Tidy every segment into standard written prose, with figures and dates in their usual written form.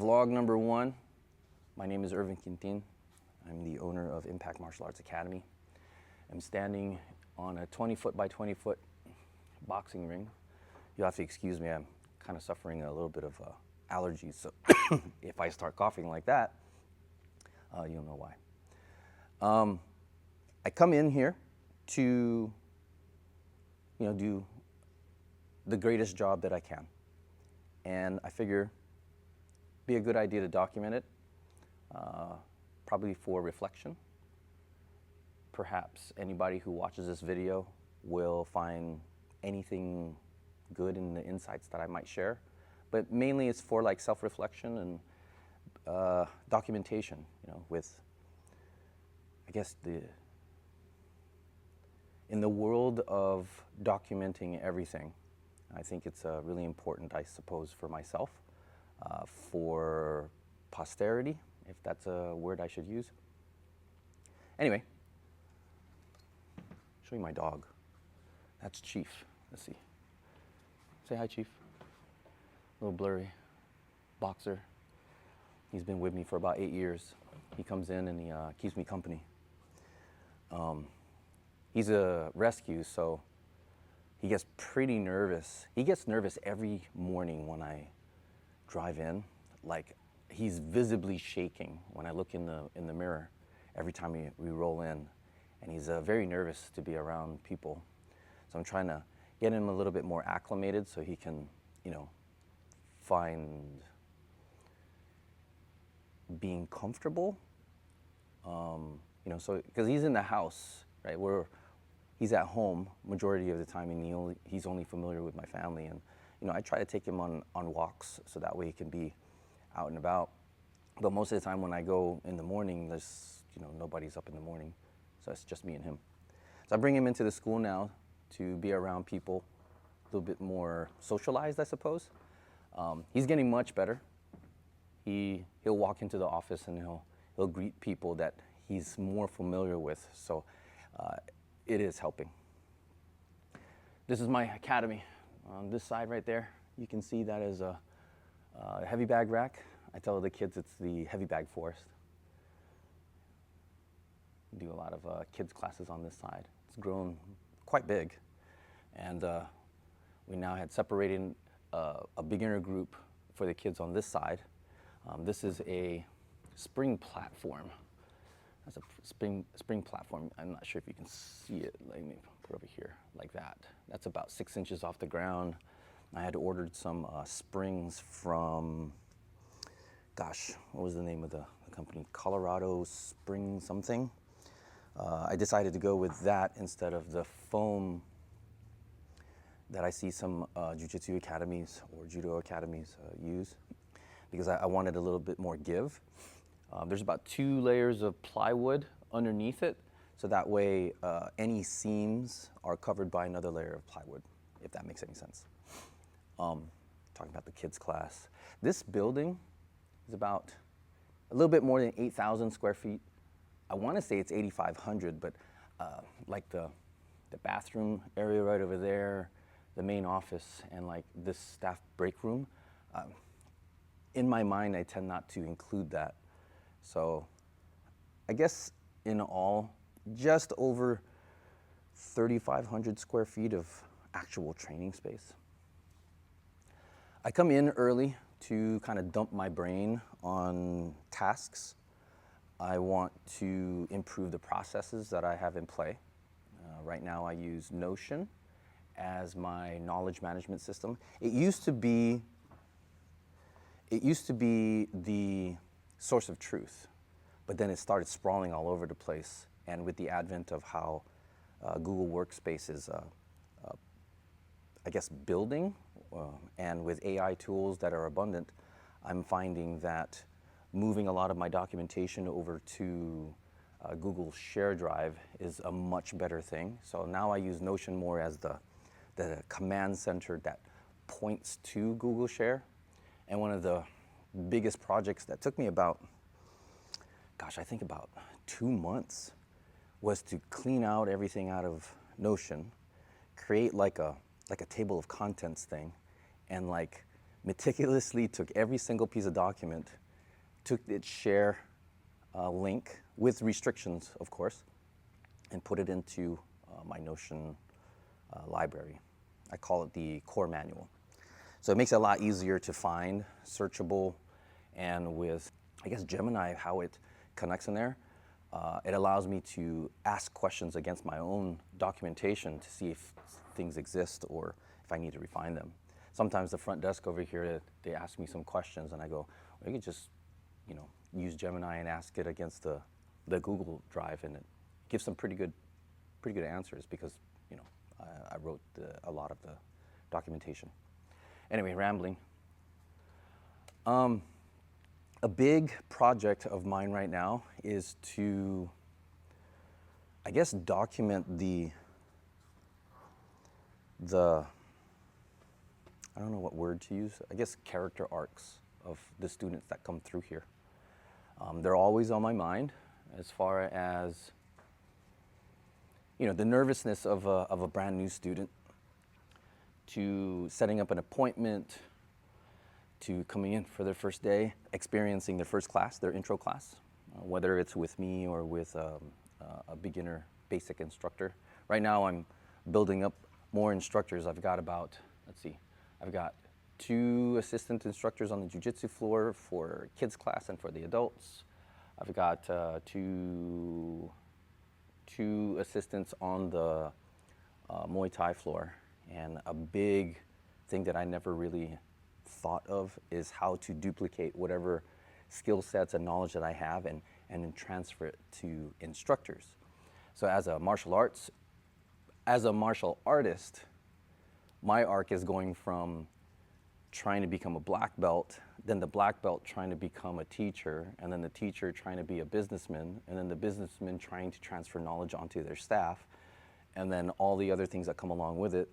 Vlog number 1. My name is Ervin Quintin. I'm the owner of Impact Martial Arts Academy. I'm standing on a 20-foot by 20-foot boxing ring. You'll have to excuse me, I'm kind of suffering a little bit of allergies, so if I start coughing like that, you'll know why. I come in here to, do the greatest job that I can. And I figure be a good idea to document it, probably for reflection. Perhaps anybody who watches this video will find anything good in the insights that I might share. But mainly it's for like self-reflection and documentation, with, I guess, in the world of documenting everything, I think it's really important, I suppose, for myself, for posterity, if that's a word I should use. Anyway, show you my dog. That's Chief. Let's see. Say hi, Chief. A little blurry. Boxer. He's been with me for about 8 years. He comes in and he keeps me company. He's a rescue, so he gets pretty nervous. He gets nervous every morning when I drive in. Like, he's visibly shaking when I look in the mirror every time we roll in. And he's very nervous to be around people. So I'm trying to get him a little bit more acclimated so he can, find being comfortable. So, because he's in the house, right? He's at home majority of the time, and he's only familiar with my family. And I try to take him on walks so that way he can be out and about. But most of the time when I go in the morning, there's nobody's up in the morning, so it's just me and him. So I bring him into the school now to be around people, a little bit more socialized, I suppose. He's getting much better. He'll walk into the office and he'll greet people that he's more familiar with. So it is helping. This is my academy. On this side right there, you can see that is a heavy bag rack. I tell the kids it's the heavy bag forest. We do a lot of kids classes on this side. It's grown quite big. And we now had separated a beginner group for the kids on this side. This is a spring platform. That's a spring platform. I'm not sure if you can see it. Let me put it over here like that. That's about 6 inches off the ground. I had ordered some springs from, gosh, what was the name of the company? Colorado Spring something. I decided to go with that instead of the foam that I see some jiu-jitsu academies or judo academies use, because I wanted a little bit more give. There's about 2 layers of plywood underneath it, so that way any seams are covered by another layer of plywood, if that makes any sense. Talking about the kids class. This building is about a little bit more than 8,000 square feet. I want to say it's 8,500, but like the bathroom area right over there, the main office, and like this staff break room, in my mind I tend not to include that. So I guess in all, just over 3,500 square feet of actual training space. I come in early to kind of dump my brain on tasks. I want to improve the processes that I have in play. Right now I use Notion as my knowledge management system. It used to be the source of truth, but then it started sprawling all over the place. And with the advent of how Google Workspace is, I guess, building, and with AI tools that are abundant, I'm finding that moving a lot of my documentation over to Google Share Drive is a much better thing. So now I use Notion more as the command center that points to Google Share. And one of the biggest projects that took me about, I think about 2 months, was to clean out everything out of Notion, create like a table of contents thing, and like meticulously took every single piece of document, took its share link with restrictions, of course, and put it into my Notion library. I call it the core manual. So it makes it a lot easier to find, searchable, and with, I guess, Gemini, how it connects in there, it allows me to ask questions against my own documentation to see if things exist or if I need to refine them. Sometimes the front desk over here, they ask me some questions and I go, well, you could just, use Gemini and ask it against the Google Drive, and it gives some pretty good answers because, I wrote a lot of the documentation. Anyway, rambling. A big project of mine right now is to, I guess, document the I don't know what word to use, I guess character arcs of the students that come through here. They're always on my mind as far as, the nervousness of a brand new student, to setting up an appointment, to coming in for their first day, experiencing their first class, their intro class, whether it's with me or with a beginner basic instructor. Right now I'm building up more instructors. I've got about, I've got 2 assistant instructors on the jiu-jitsu floor for kids class and for the adults. I've got two assistants on the Muay Thai floor. And a big thing that I never really thought of is how to duplicate whatever skill sets and knowledge that I have and then transfer it to instructors. So as a martial artist, my arc is going from trying to become a black belt, then the black belt trying to become a teacher, and then the teacher trying to be a businessman, and then the businessman trying to transfer knowledge onto their staff, and then all the other things that come along with it.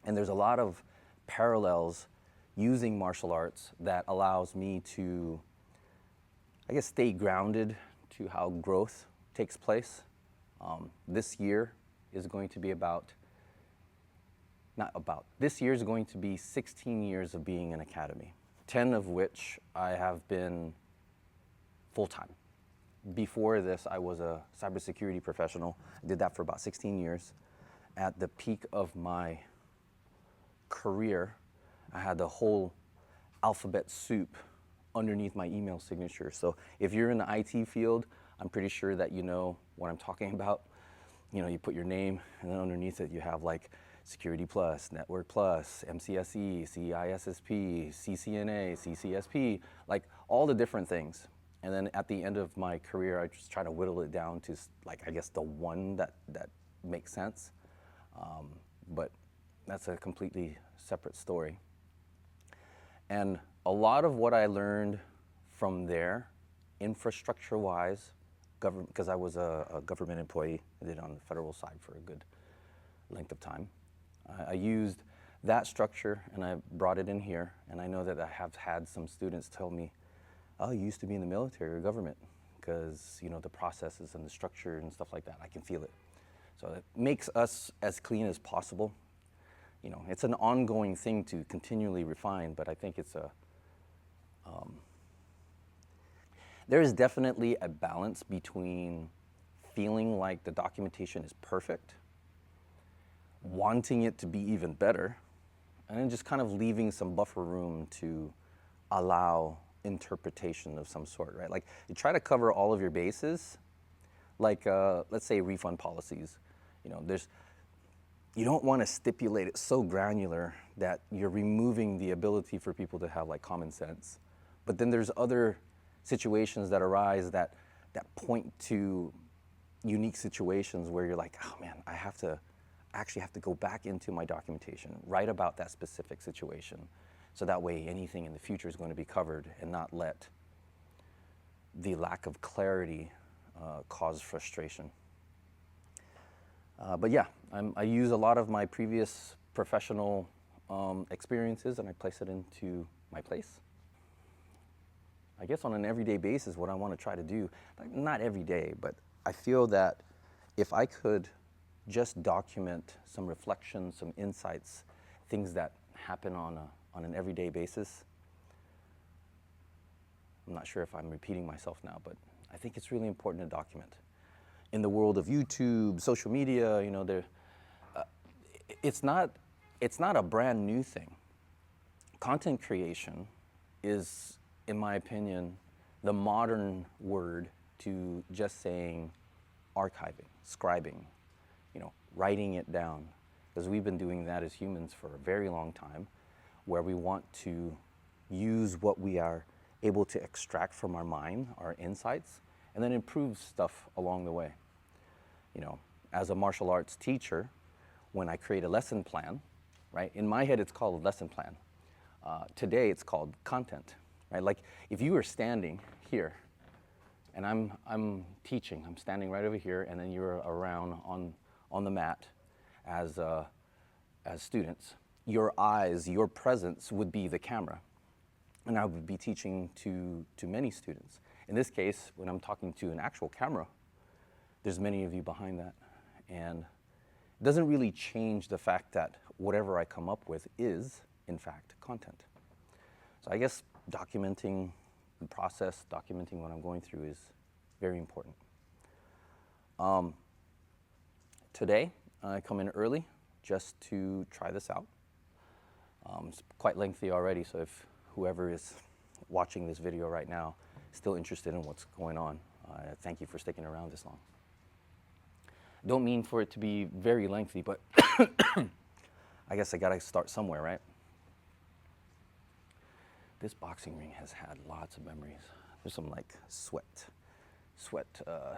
And there's a lot of parallels using martial arts that allows me to, I guess, stay grounded to how growth takes place. This year is going to be this year is going to be 16 years of being an academy, 10 of which I have been full-time. Before this, I was a cybersecurity professional. I did that for about 16 years. At the peak of my career, I had the whole alphabet soup underneath my email signature. So if you're in the IT field, I'm pretty sure that you know what I'm talking about. You put your name, and then underneath it you have like Security Plus, Network Plus, MCSE, CISSP, CCNA, CCSP, like all the different things. And then at the end of my career, I just try to whittle it down to, like, I guess the one that makes sense. But that's a completely separate story. And a lot of what I learned from there, infrastructure-wise, because I was a government employee, I did it on the federal side for a good length of time. I used that structure and I brought it in here, and I know that I have had some students tell me, oh, you used to be in the military or government, because the processes and the structure and stuff like that, I can feel it. So it makes us as clean as possible. It's an ongoing thing to continually refine, but I think it's there is definitely a balance between feeling like the documentation is perfect, wanting it to be even better, and then just kind of leaving some buffer room to allow interpretation of some sort, right? Like, you try to cover all of your bases, like let's say refund policies. You don't want to stipulate it so granular that you're removing the ability for people to have like common sense. But then there's other situations that arise that point to unique situations where you're like, oh man, I actually have to go back into my documentation, write about that specific situation, so that way anything in the future is going to be covered and not let the lack of clarity cause frustration. But yeah, I use a lot of my previous professional experiences and I place it into my place. I guess on an everyday basis, what I want to try to do, not every day, but I feel that if I could just document some reflections, some insights, things that happen on on an everyday basis. I'm not sure if I'm repeating myself now, but I think it's really important to document. In the world of YouTube, social media, you know, it's not a brand new thing. Content creation is, in my opinion, the modern word to just saying archiving, scribing, you know, writing it down. Because we've been doing that as humans for a very long time, where we want to use what we are able to extract from our mind, our insights, and then improve stuff along the way. You know, as a martial arts teacher, when I create a lesson plan, right, in my head it's called a lesson plan. Today it's called content, right? Like if you were standing here and I'm teaching, I'm standing right over here, and then you're around on the mat as students, your eyes, your presence would be the camera. And I would be teaching to many students. In this case, when I'm talking to an actual camera, there's many of you behind that. And it doesn't really change the fact that whatever I come up with is, in fact, content. So I guess documenting the process, documenting what I'm going through is very important. Today, I come in early just to try this out. It's quite lengthy already, so if whoever is watching this video right now is still interested in what's going on, thank you for sticking around this long. Don't mean for it to be very lengthy, but I guess I gotta start somewhere, right? This boxing ring has had lots of memories. There's some like sweat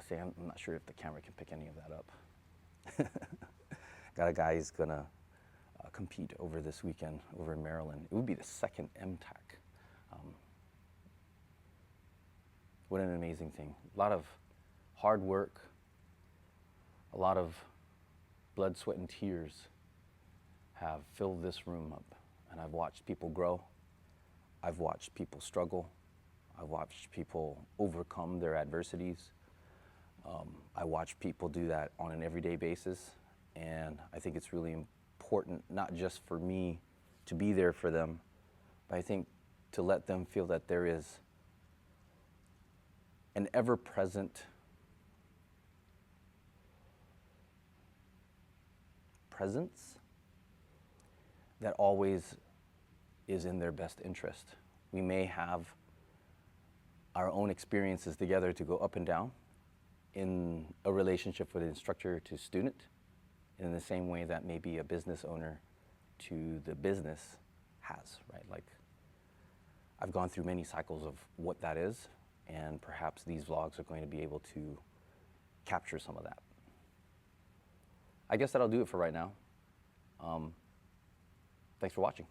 thing. I'm not sure if the camera can pick any of that up. Got a guy who's gonna compete over this weekend over in Maryland. It would be the second MTAC. What an amazing thing. A lot of hard work, a lot of blood, sweat, and tears have filled this room up. And I've watched people grow. I've watched people struggle. I've watched people overcome their adversities. I watch people do that on an everyday basis. And I think it's really important, not just for me to be there for them, but I think to let them feel that there is an ever-present presence that always is in their best interest. We may have our own experiences together to go up and down in a relationship with instructor to student, in the same way that maybe a business owner to the business has, right? Like, I've gone through many cycles of what that is, and perhaps these vlogs are going to be able to capture some of that. I guess that'll do it for right now. Thanks for watching.